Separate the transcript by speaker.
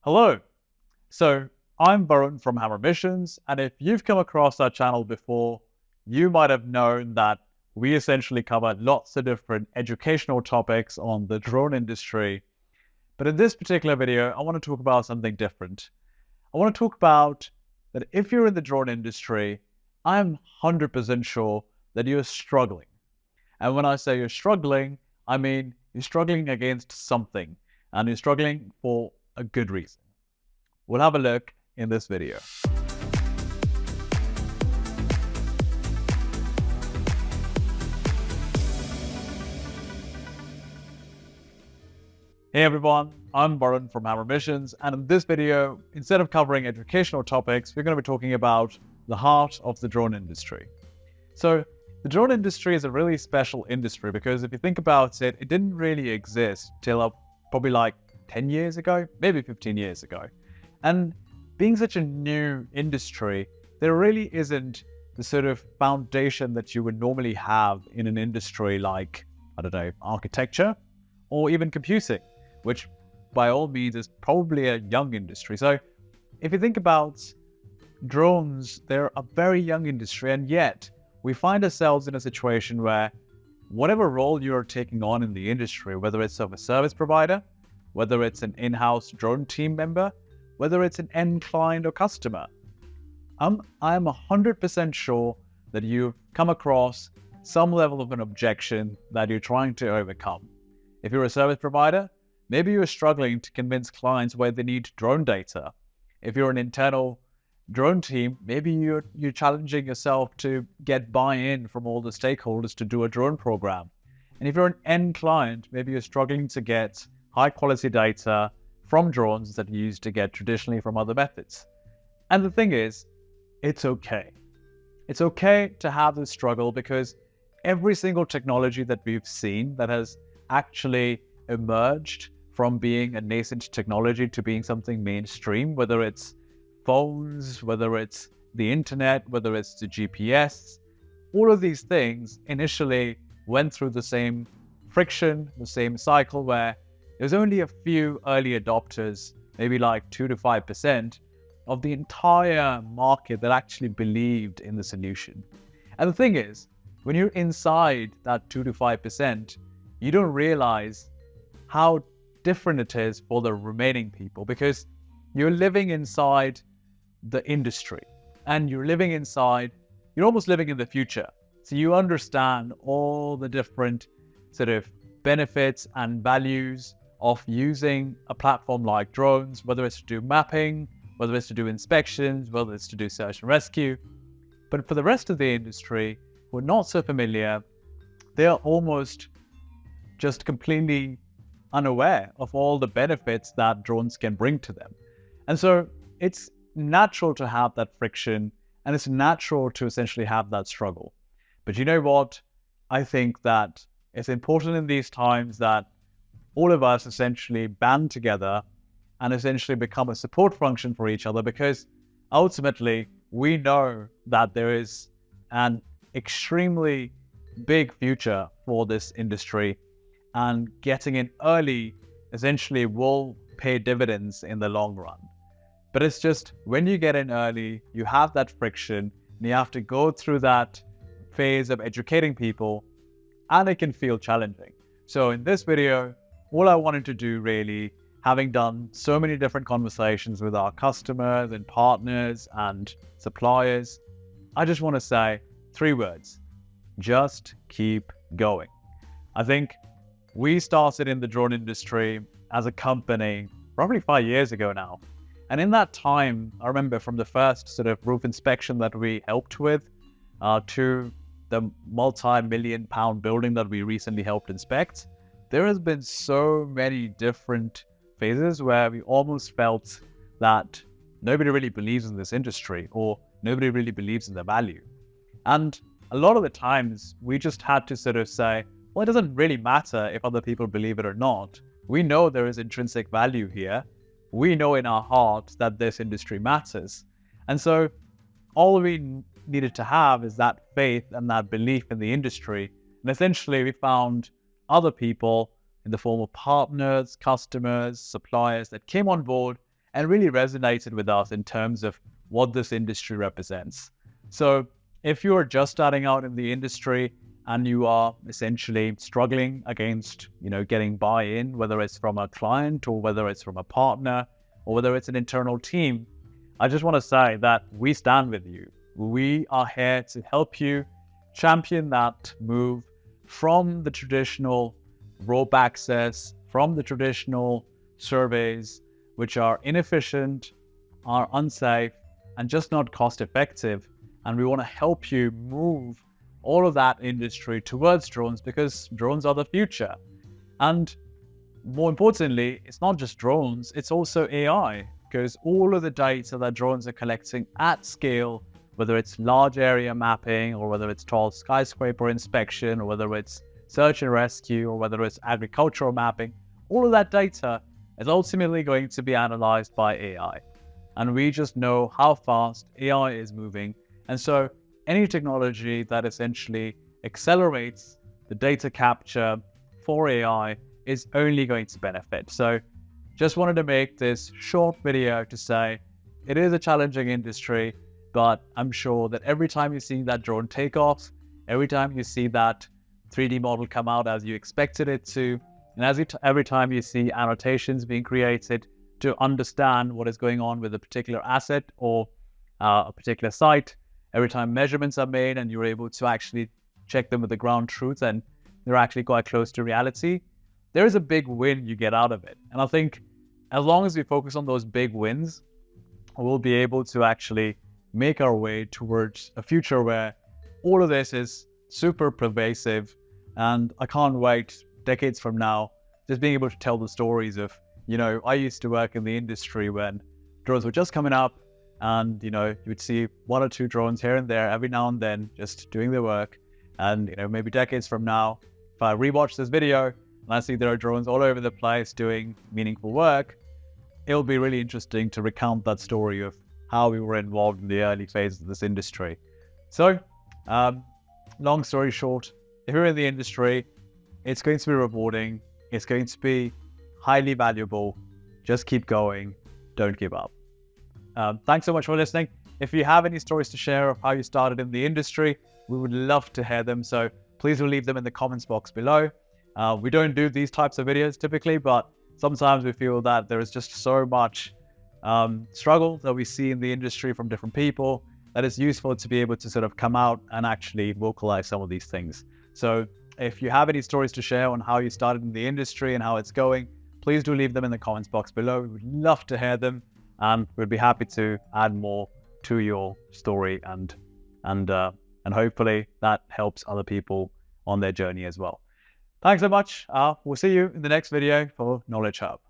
Speaker 1: Hello. So I'm Varun from Hammer Missions, and if you've come across our channel before, you might have known that we essentially cover lots of different educational topics on the drone industry. But in this particular video, I want to talk about something different. I want to talk about that if you're in the drone industry, I'm 100% sure that you're struggling. And when I say you're struggling, I mean you're struggling against something, and you're struggling for a good reason. We'll have a look in this video. Hey everyone, I'm Varun from Hammer Missions, and in this video, instead of covering educational topics, we're going to be talking about the heart of the drone industry. So the drone industry is a really special industry because if you think about it, it didn't really exist till probably like 10 years ago, maybe 15 years ago. And being such a new industry, there really isn't the sort of foundation that you would normally have in an industry like, I don't know, architecture or even computing, which by all means is probably a young industry. So if you think about drones, they're a very young industry, and yet we find ourselves in a situation where whatever role you're taking on in the industry, whether it's of a service provider, whether it's an in-house drone team member, whether it's an end client or customer, I'm 100% sure that you've come across some level of an objection that you're trying to overcome. If you're a service provider, maybe you're struggling to convince clients why they need drone data. If you're an internal drone team, maybe you're challenging yourself to get buy-in from all the stakeholders to do a drone program. And if you're an end client, maybe you're struggling to get high-quality data from drones that you used to get traditionally from other methods. And the thing is, it's okay. It's okay to have this struggle because every single technology that we've seen that has actually emerged from being a nascent technology to being something mainstream, whether it's phones, whether it's the internet, whether it's the GPS, all of these things initially went through the same friction, the same cycle where there's only a few early adopters, maybe like 2 to 5% of the entire market that actually believed in the solution. And the thing is, when you're inside that 2 to 5%, you don't realize how different it is for the remaining people because you're living inside the industry and you're almost living in the future. So you understand all the different sort of benefits and values of using a platform like drones, whether it's to do mapping, whether it's to do inspections, whether it's to do search and rescue. But for the rest of the industry who are not so familiar, they are almost just completely unaware of all the benefits that drones can bring to them. And so it's natural to have that friction, and it's natural to essentially have that struggle. But you know what? I think that it's important in these times that all of us essentially band together and essentially become a support function for each other, because ultimately we know that there is an extremely big future for this industry, and getting in early essentially will pay dividends in the long run. But it's just when you get in early, you have that friction and you have to go through that phase of educating people, and it can feel challenging. So in this video, all I wanted to do really, having done so many different conversations with our customers and partners and suppliers, I just want to say 3 words: just keep going. I think we started in the drone industry as a company probably 5 years ago now. And in that time, I remember from the first sort of roof inspection that we helped with to the multi-million pound building that we recently helped inspect, there has been so many different phases where we almost felt that nobody really believes in this industry or nobody really believes in the value. And a lot of the times we just had to sort of say, well, it doesn't really matter if other people believe it or not. We know there is intrinsic value here. We know in our heart that this industry matters. And so all we needed to have is that faith and that belief in the industry. And essentially we found other people in the form of partners, customers, suppliers that came on board and really resonated with us in terms of what this industry represents. So if you're just starting out in the industry and you are essentially struggling against, getting buy-in, whether it's from a client or whether it's from a partner or whether it's an internal team, I just want to say that we stand with you. We are here to help you champion that move from the traditional rope access, from the traditional surveys, which are inefficient, are unsafe, and just not cost effective. And we want to help you move all of that industry towards drones, because drones are the future. And more importantly, it's not just drones, it's also AI, because all of the data that drones are collecting at scale, whether it's large area mapping or whether it's tall skyscraper inspection or whether it's search and rescue or whether it's agricultural mapping, all of that data is ultimately going to be analyzed by AI. And we just know how fast AI is moving. And so any technology that essentially accelerates the data capture for AI is only going to benefit. So just wanted to make this short video to say it is a challenging industry, but I'm sure that every time you see that drone take off, every time you see that 3D model come out as you expected it to, and every time you see annotations being created to understand what is going on with a particular asset or a particular site, every time measurements are made and you're able to actually check them with the ground truth and they're actually quite close to reality, there is a big win you get out of it. And I think as long as we focus on those big wins, we'll be able to actually make our way towards a future where all of this is super pervasive. And I can't wait decades from now, just being able to tell the stories of, I used to work in the industry when drones were just coming up and, you would see one or two drones here and there every now and then just doing their work. And, maybe decades from now, if I rewatch this video and I see there are drones all over the place doing meaningful work, it'll be really interesting to recount that story of how we were involved in the early phases of this industry. So, long story short, if you're in the industry, it's going to be rewarding. It's going to be highly valuable. Just keep going. Don't give up. Thanks so much for listening. If you have any stories to share of how you started in the industry, we would love to hear them. So please do leave them in the comments box below. We don't do these types of videos typically, but sometimes we feel that there is just so much struggle that we see in the industry from different people that it's useful to be able to sort of come out and actually vocalize some of these things. So if you have any stories to share on how you started in the industry and how it's going, please do leave them in the comments box below. We would love to hear them, and we'd be happy to add more to your story, and hopefully that helps other people on their journey as well. Thanks so much. We'll see you in the next video for Knowledge Hub.